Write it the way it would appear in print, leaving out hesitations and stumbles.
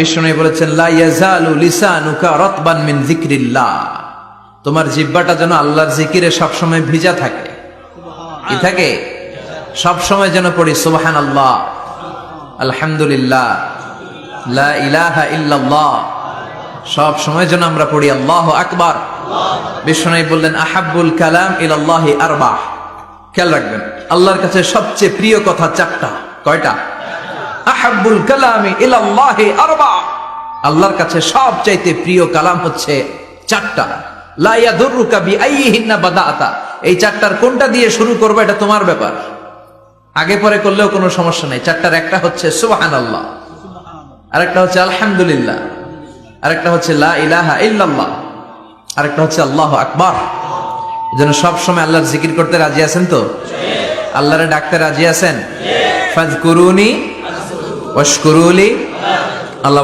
বিষ্ণু বলেছেন লা ইয়াজালু লিসানুকা রাতবান মিন যিকরিল্লাহ, তোমার জিহ্বাটা যেন আল্লাহর জিকিরে সবসময় ভিজা থাকে। কি থাকে? সবসময় যেন পড়ি সুবহানাল্লাহ, আলহামদুলিল্লাহ, লা ইলাহা ইল্লাল্লাহ, সব সময় যেন আমরা পড়ি আল্লাহু আকবার। বিষ্ণু বললেন আহাব্বুল কালাম ইলাল্লাহি আরবা, খেয়াল রাখবেন আল্লাহর কাছে সবচেয়ে প্রিয় কথা চারটা। কয়টা? আহাব্বুল কালামি ইলাল্লাহি আরবা, আল্লাহর কাছে সবচাইতে প্রিয় কালাম হচ্ছে চারটা। লা ইয়াদুররুকা বিআইয়িহিন্না বাদাতা, এই চারটার কোনটা দিয়ে শুরু করবে এটা তোমার ব্যাপার, আগে পরে করলেও কোনো সমস্যা নেই। চারটার একটা হচ্ছে সুবহানাল্লাহ, আরেকটা হচ্ছে আলহামদুলিল্লাহ, আরেকটা হচ্ছে লা ইলাহা ইল্লাল্লাহ, আরেকটা হচ্ছে আল্লাহু আকবার। যেন সব সময় আল্লাহর জিকির করতে রাজি আছেন তো? আল্লাহরে ডাকতে রাজি আছেন? ফাযকুরুনি ওয়াশকুরুলি। আল্লাহ